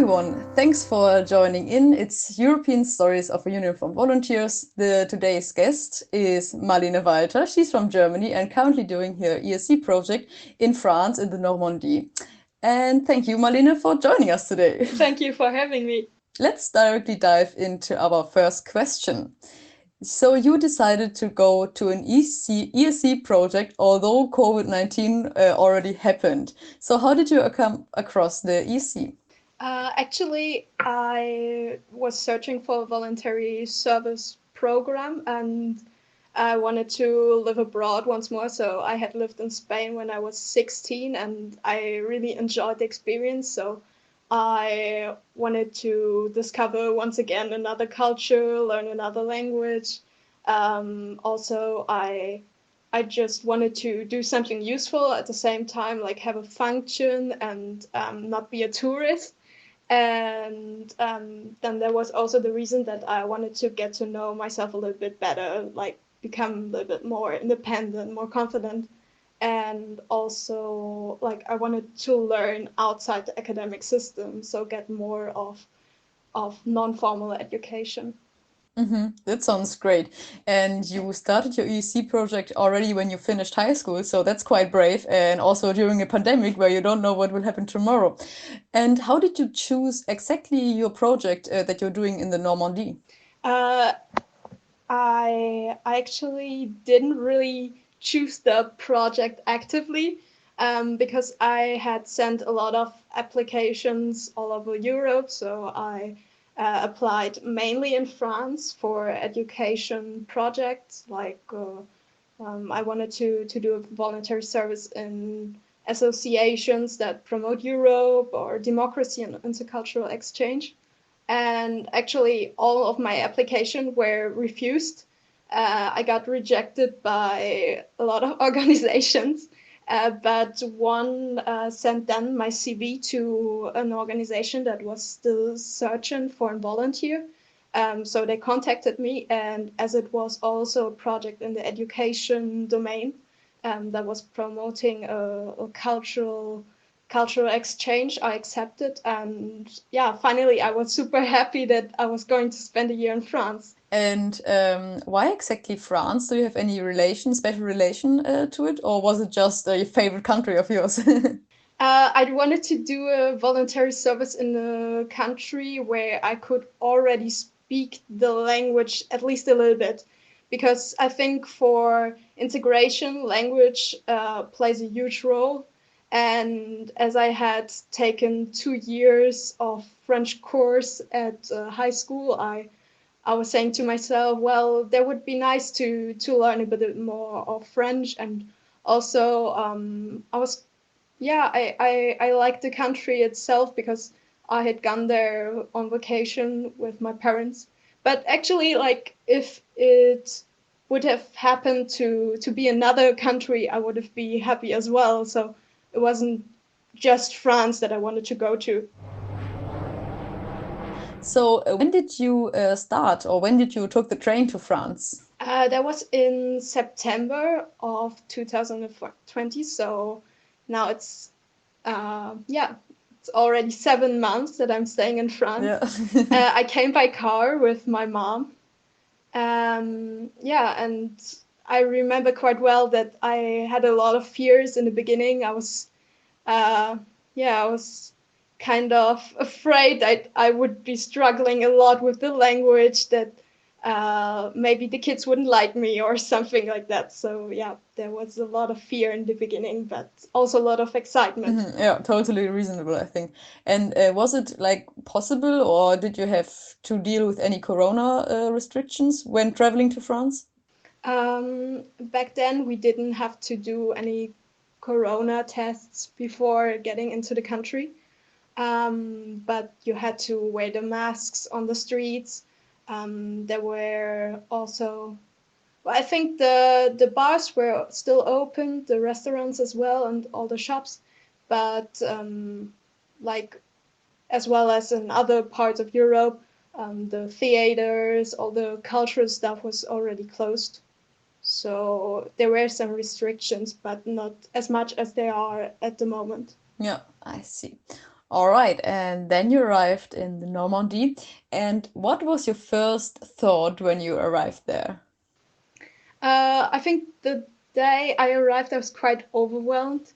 everyone, thanks for joining in. It's European Stories of a Union from Volunteers. Today's guest is Marlene Walter. She's from Germany and currently doing her ESC project in France in the Normandy. And thank you, Marlene, for joining us today. Thank you for having me. Let's directly dive into our first question. So you decided to go to an ESC project, although COVID-19 already happened. So how did you come across the ESC? Actually, I was searching for a voluntary service program and I wanted to live abroad once more. So I had lived in Spain when I was 16 and I really enjoyed the experience. So I wanted to discover once again another culture, learn another language. Also, I just wanted to do something useful at the same time, like have a function and not be a tourist. And then there was also the reason that I wanted to get to know myself a little bit better, like become a little bit more independent, more confident. And also, like, I wanted to learn outside the academic system, so get more of non-formal education. That sounds great. And you started your EEC project already when you finished high school, so that's quite brave. And also during a pandemic where you don't know what will happen tomorrow. And how did you choose exactly your project that you're doing in the Normandy? Uh, I actually didn't really choose the project actively because I had sent a lot of applications all over Europe. So I applied mainly in France for education projects. I wanted to do a voluntary service in associations that promote Europe or democracy and intercultural exchange. And actually all of my application were refused. I got rejected by a lot of organizations, but one sent then my CV to an organization that was still searching for a volunteer. So they contacted me, and as it was also a project in the education domain that was promoting a cultural exchange, I accepted. And yeah, finally, I was super happy that I was going to spend a year in France. And why exactly France? Do you have any special relation to it, or was it just a favorite country of yours? I wanted to do a voluntary service in a country where I could already speak the language at least a little bit. Because I think for integration, language plays a huge role. And as I had taken 2 years of French course at high school, I was saying to myself, well, that would be nice to learn a bit more of French. And also, I was yeah, I liked the country itself because I had gone there on vacation with my parents. But actually, like, if it would have happened to be another country, I would have been happy as well. So it wasn't just France that I wanted to go to. So when did you start, or when did you took the train to France? That was in September of 2020. So now yeah, it's already 7 months that I'm staying in France. Yeah. I came by car with my mom. Yeah, and I remember quite well that I had a lot of fears in the beginning. Uh, I was kind of afraid I would be struggling a lot with the language, that maybe the kids wouldn't like me or something like that. So yeah, there was a lot of fear in the beginning, but also a lot of excitement. Yeah, totally reasonable, I think. And was it like possible, or did you have to deal with any corona restrictions when traveling to France? Back then, we didn't have to do any corona tests before getting into the country. But you had to wear the masks on the streets. There were also, well, I think the bars were still open, the restaurants as well, and all the shops. But like as well as in other parts of Europe, the theaters, all the cultural stuff was already closed. So there were some restrictions, but not as much as there are at the moment. Yeah, I see. All right, and then you arrived in the Normandy. And what was your first thought when you arrived there? I think the day I arrived, I was quite overwhelmed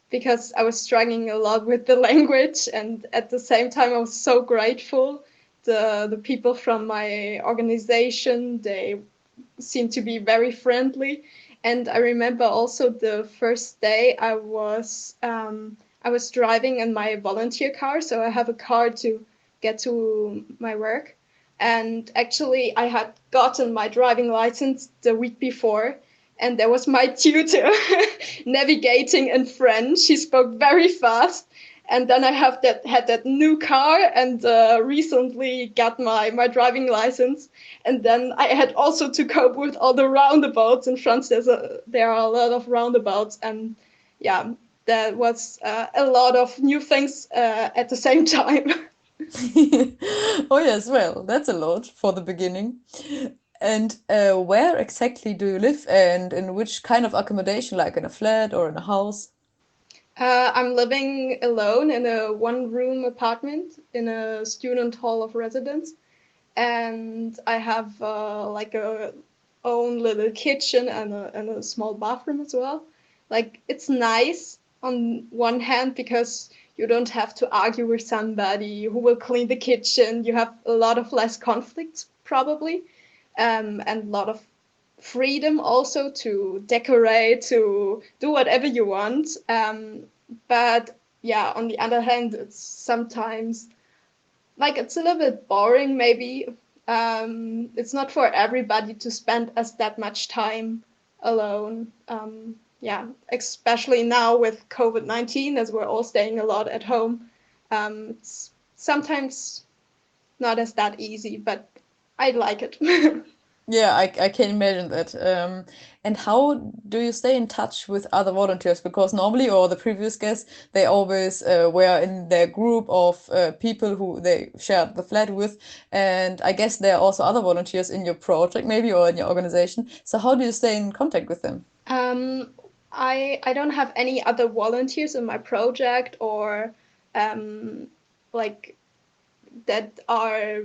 because I was struggling a lot with the language, and at the same time, I was so grateful. The people from my organization, they seemed to be very friendly, and I remember also the first day I was driving in my volunteer car, so I have a car to get to my work. And actually, I had gotten my driving license the week before, and there was my tutor navigating in French. She spoke very fast, and then I have that had that new car and recently got my driving license, and then I had also to cope with all the roundabouts in France. There are a lot of roundabouts, and yeah, that was a lot of new things at the same time. Oh, yes, well, that's a lot for the beginning. And where exactly do you live and in which kind of accommodation, like in a flat or in a house? I'm living alone in a one-room apartment in a student hall of residence, and I have like a own little kitchen and a small bathroom as well. Like it's nice on one hand because you don't have to argue with somebody who will clean the kitchen. You have a lot of less conflicts probably, and a lot of freedom also to decorate, to do whatever you want. But yeah, on the other hand, it's sometimes like it's a little bit boring maybe. It's not for everybody to spend as that much time alone. Yeah, especially now with COVID-19, as we're all staying a lot at home. It's sometimes not as that easy, but I like it. Yeah, I can imagine that. And how do you stay in touch with other volunteers? Because normally, or the previous guests, they always were in their group of people who they shared the flat with. And I guess there are also other volunteers in your project, maybe, or in your organization. So how do you stay in contact with them? Um, I don't have any other volunteers in my project or um, like that are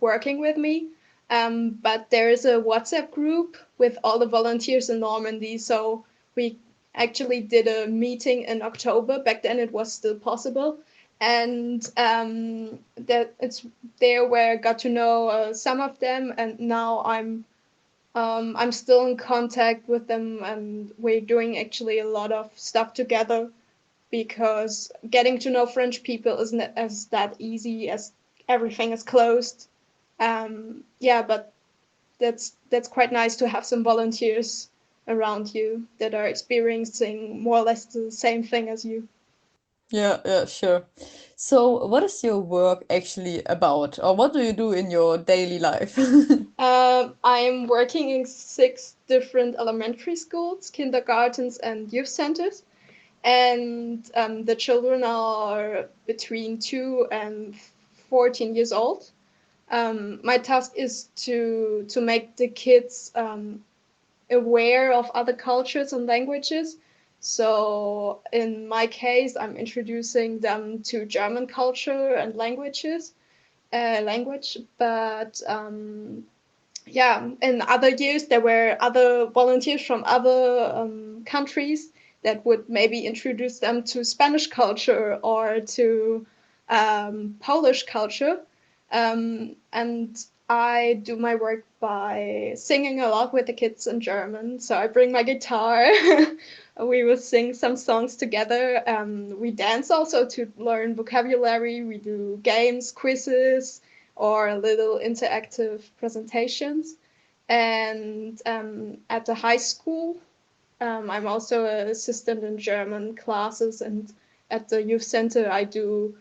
working with me. But there is a WhatsApp group with all the volunteers in Normandy. So we actually did a meeting in October. Back then it was still possible. And that it's there where I got to know some of them. And now I'm still in contact with them, and we're doing actually a lot of stuff together because getting to know French people isn't as that easy as everything is closed. Yeah, but that's quite nice to have some volunteers around you that are experiencing more or less the same thing as you. Yeah, yeah, sure. So, what is your work actually about, or what do you do in your daily life? I'm working in 6 different elementary schools, kindergartens, and youth centers, and the children are between 2 and 14 years old. My task is to make the kids aware of other cultures and languages. So in my case, I'm introducing them to German culture and language. But yeah, in other years there were other volunteers from other countries that would maybe introduce them to Spanish culture or to Polish culture. And I do my work by singing a lot with the kids in German. So I bring my guitar. We will sing some songs together. We dance also to learn vocabulary. We do games, quizzes, or little interactive presentations. And at the high school, I'm also an assistant in German classes, and at the youth center, I do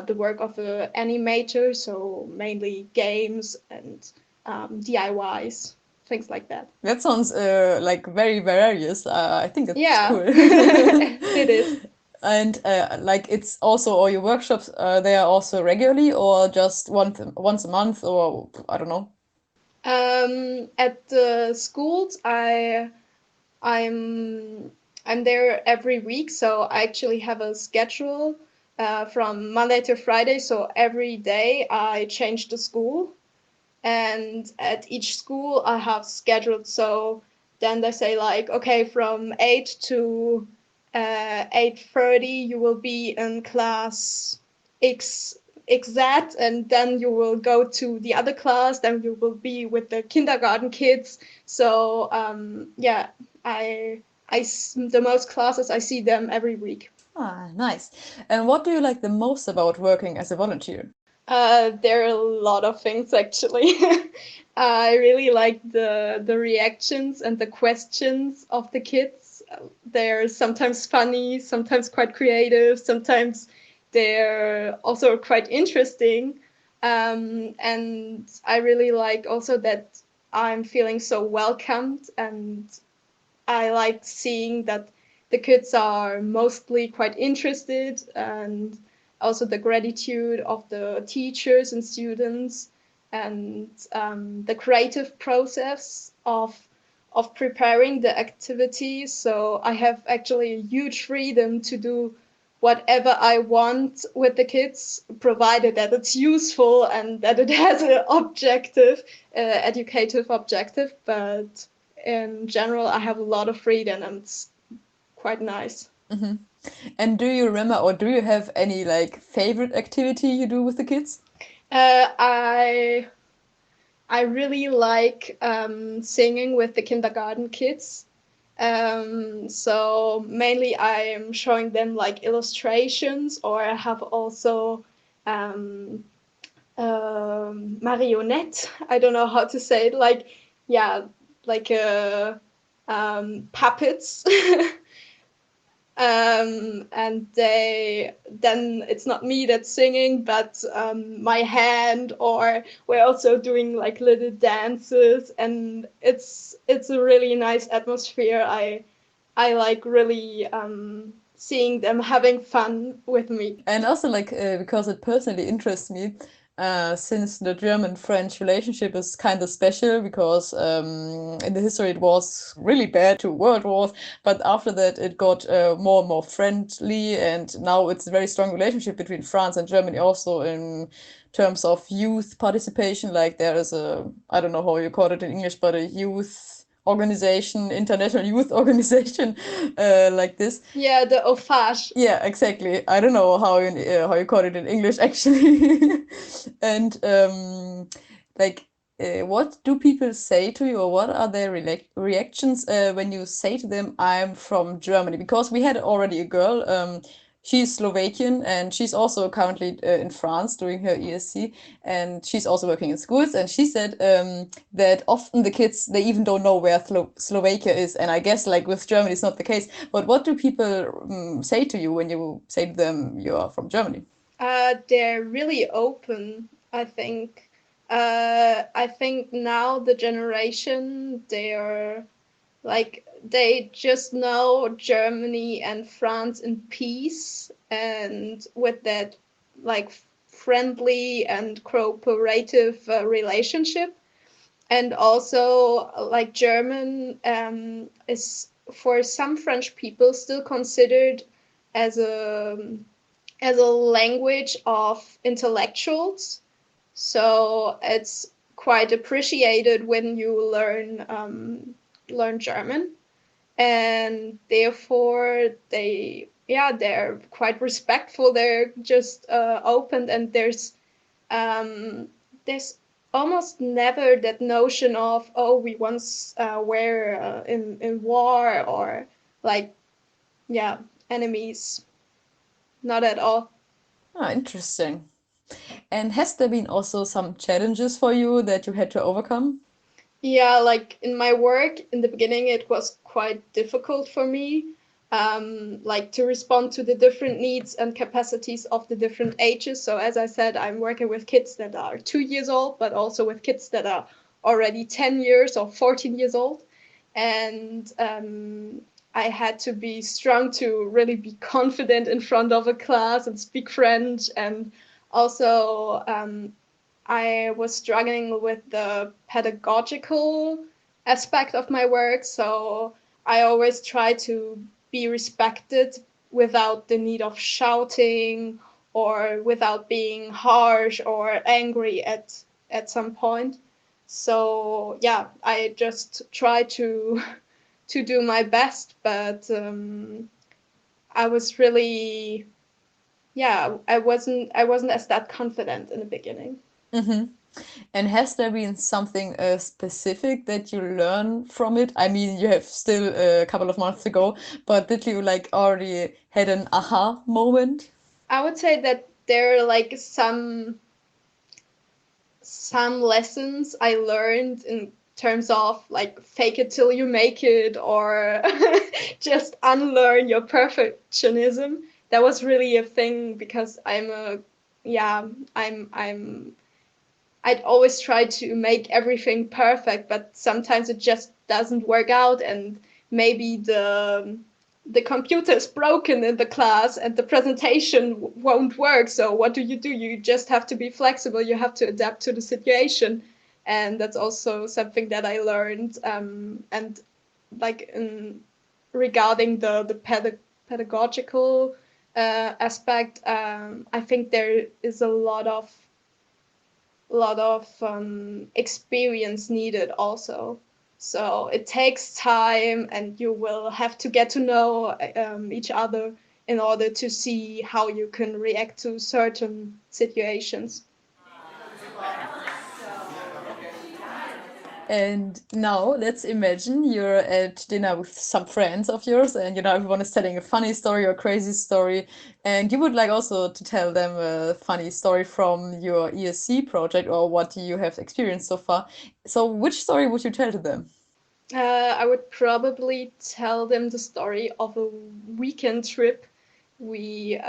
the work of an animator, so mainly games and DIYs, things like that. That sounds like very various. I think it's Yeah, cool. it is. And like it's also all your workshops, they are also regularly or just once a month or I don't know. At the schools, I'm I'm there every week, so I actually have a schedule from Monday to Friday. So every day I change the school, and at each school I have scheduled. So then they say like, okay, from 8 to 8:30 you will be in class X XZ, and then you will go to the other class. Then you will be with the kindergarten kids. So yeah, the most classes I see them every week. Ah, nice. And what do you like the most about working as a volunteer? There are a lot of things actually. I really like the reactions and the questions of the kids. They're sometimes funny, sometimes quite creative, sometimes they're also quite interesting. And I really like also that I'm feeling so welcomed, and I like seeing that the kids are mostly quite interested, and also the gratitude of the teachers and students, and the creative process of preparing the activities. So I have actually a huge freedom to do whatever I want with the kids, provided that it's useful and that it has an objective, educative objective. But in general, I have a lot of freedom, and it's quite nice. Hmm. And do you remember, or do you have any like favorite activity you do with the kids? Uh, I I really like singing with the kindergarten kids. So mainly I am showing them like illustrations, or I have also um, marionette. I don't know how to say it. Like, yeah, like puppets. And they then it's not me that's singing, but my hand, or we're also doing like little dances, and it's a really nice atmosphere. I like really seeing them having fun with me. And also, like, because it personally interests me, since the German-French relationship is kind of special, because in the history it was really bad, two world wars, but after that it got more and more friendly, and now it's a very strong relationship between France and Germany, also in terms of youth participation. Like, there is a, I don't know how you call it in English, but a youth organization, international youth organization, like this. Yeah, the offage. Yeah, exactly. I don't know how you call it in English actually. And like, what do people say to you, or what are their reactions when you say to them, "I'm from Germany"? Because we had already a girl. She's Slovakian, and she's also currently in France doing her ESC, and she's also working in schools. And she said that often the kids, they even don't know where Slovakia is. And I guess like with Germany, it's not the case. But what do people say to you when you say to them you are from Germany? They're really open, I think. I think now the generation, they're like they just know Germany and France in peace, and with that like friendly and cooperative relationship. And also like German is for some French people still considered as a language of intellectuals. So it's quite appreciated when you learn German, and therefore they're quite respectful. They're just open, and there's almost never that notion of, oh, we once were in war, or like, yeah, enemies. Not at all. Ah, interesting. And has there been also some challenges for you that you had to overcome? Yeah, like in my work in the beginning, it was quite difficult for me, like to respond to the different needs and capacities of the different ages. So as I said, I'm working with kids that are 2 years old, but also with kids that are already 10 years or 14 years old. And I had to be strong to really be confident in front of a class and speak French. And also I was struggling with the pedagogical aspect of my work, so I always try to be respected without the need of shouting or without being harsh or angry at some point. So yeah, I just try to to do my best, but I was really, yeah, I wasn't as that confident in the beginning. Mm-hmm. And has there been something specific that you learn from it? I mean, you have still a couple of months to go, but did you like already had an aha moment? I would say that there are like some lessons I learned in terms of like fake it till you make it, or just unlearn your perfectionism. That was really a thing because yeah, I'm I'd always try to make everything perfect, but sometimes it just doesn't work out, and maybe the computer is broken in the class and the presentation won't work. So what do? You just have to be flexible. You have to adapt to the situation, and that's also something that I learned. And like regarding the pedagogical aspect, I think there is a lot of experience needed also. So it takes time, and you will have to get to know each other in order to see how you can react to certain situations. And now let's imagine you're at dinner with some friends of yours, and you know everyone is telling a funny story or crazy story, and you would like also to tell them a funny story from your ESC project or what you have experienced so far. So, which story would you tell to them? I would probably tell them the story of a weekend trip we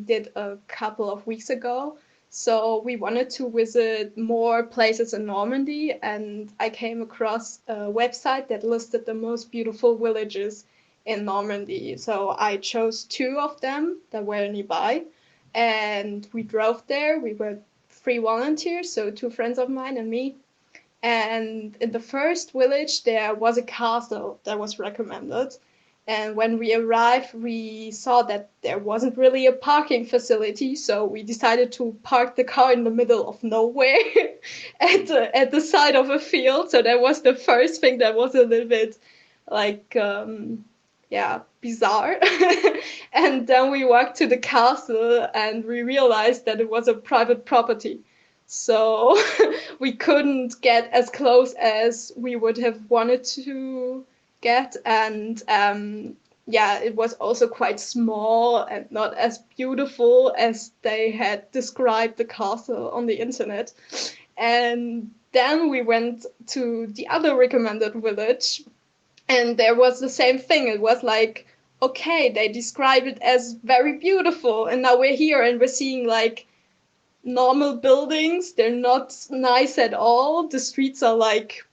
did a couple of weeks ago. So we wanted to visit more places in Normandy, and I came across a website that listed the most beautiful villages in Normandy. So I chose two of them that were nearby, and we drove there. We were three volunteers, so two friends of mine and me, and in the first village, there was a castle that was recommended. And when we arrived, we saw that there wasn't really a parking facility, so we decided to park the car in the middle of nowhere at the side of a field. So that was the first thing that was a little bit like, yeah, bizarre. And then we walked to the castle and we realized that it was a private property. So we couldn't get as close as we would have wanted to get. And yeah, it was also quite small and not as beautiful as they had described the castle on the internet. And then we went to the other recommended village, and there was the same thing. It was like, okay, they describe it as very beautiful, and now we're here and we're seeing like normal buildings. They're not nice at all. The streets are like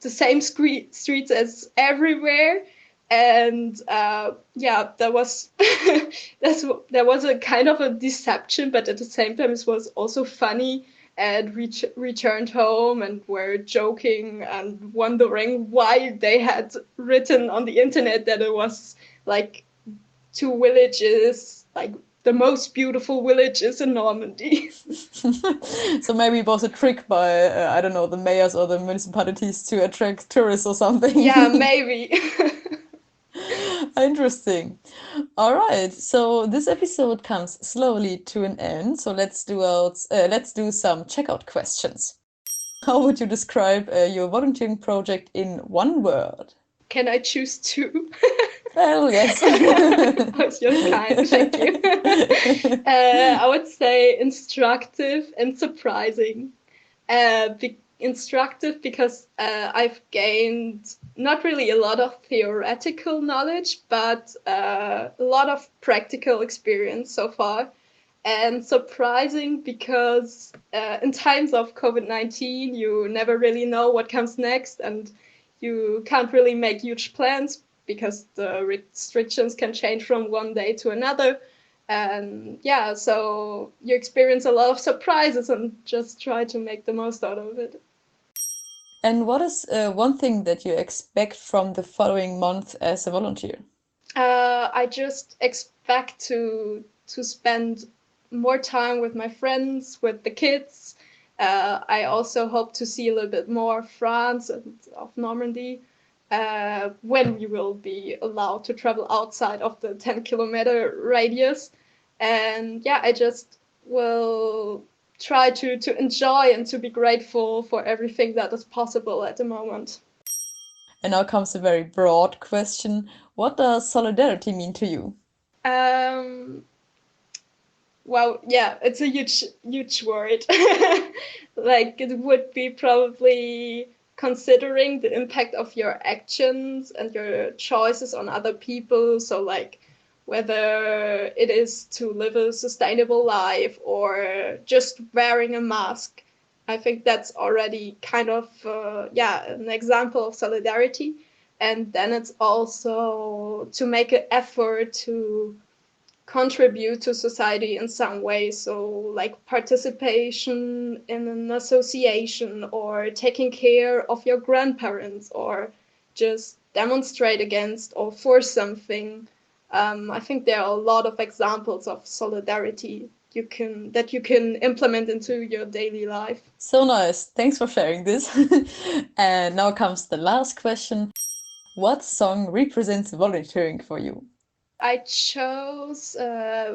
the same streets as everywhere. And yeah, that was that was a kind of a deception, but at the same time it was also funny. And we returned home and were joking and wondering why they had written on the internet that it was like two villages, like the most beautiful villages in Normandy. So maybe it was a trick by I don't know, the mayors or the municipalities to attract tourists or Yeah, something. maybe. Interesting. All right. So this episode comes slowly to an end. So let's do some checkout questions. How would you describe your volunteering project in one word? Can I choose two? Well, yes. That's just kind. Thank you. I would say instructive and surprising. Instructive because I've gained not really a lot of theoretical knowledge, but a lot of practical experience so far. And surprising because in times of COVID-19, you never really know what comes next, and you can't really make huge plans because the restrictions can change from one day to another. And yeah, so you experience a lot of surprises and just try to make the most out of it. And what is one thing that you expect from the following month as a volunteer? I just expect to spend more time with my friends, with the kids. I also hope to see a little bit more France and of Normandy when we will be allowed to travel outside of the 10-kilometer radius. And yeah, I just will try to enjoy and to be grateful for everything that is possible at the moment. And now comes a very broad question. What does solidarity mean to you? Um, well, yeah, it's a huge word. Like it would be probably considering the impact of your actions and your choices on other people. So like whether it is to live a sustainable life or just wearing a mask. I think that's already kind of yeah, an example of solidarity. And then it's also to make an effort to contribute to society in some way. So, like participation in an association, or taking care of your grandparents, or just demonstrate against or for something. I think there are a lot of examples of solidarity you can implement into your daily life. So nice. Thanks for sharing this. And now comes the last question. What song represents volunteering for you? I chose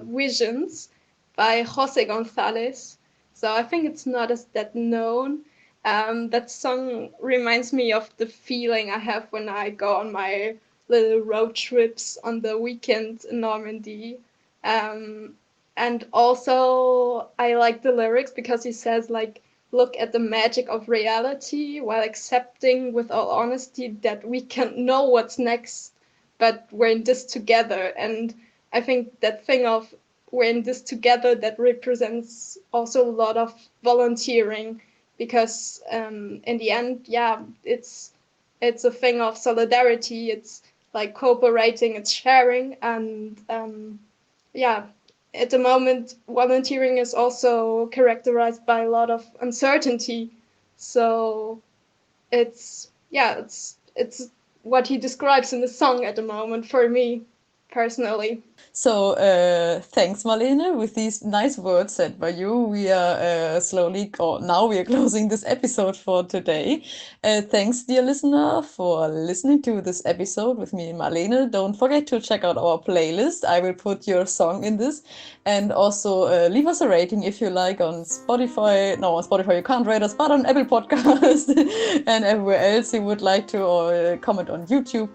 Visions by Jose Gonzalez. So I think it's not as that known. That song reminds me of the feeling I have when I go on my little road trips on the weekend in Normandy. Um, and also, I like the lyrics because he says, like, look at the magic of reality while accepting with all honesty that we can't know what's next, but we're in this together. And I think that thing of we're in this together, that represents also a lot of volunteering, because in the end, yeah, it's a thing of solidarity. It's like cooperating, it's sharing, and yeah, at the moment, volunteering is also characterized by a lot of uncertainty. So it's yeah, it's what he describes in the song at the moment for me personally. So, thanks, Marlene. With these nice words said by you, we are now we are closing this episode for today. Thanks, dear listener, for listening to this episode with me and Marlene. Don't forget to check out our playlist. I will put your song in this. And also leave us a rating if you like on Spotify. No, on Spotify you can't rate us, but on Apple Podcast and everywhere else you would like to, or comment on YouTube.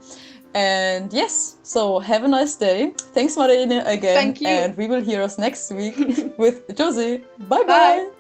And yes, so have a nice day. Thanks, Marlene, again. Thank you. And we will hear us next week with Josie. Bye bye. Bye.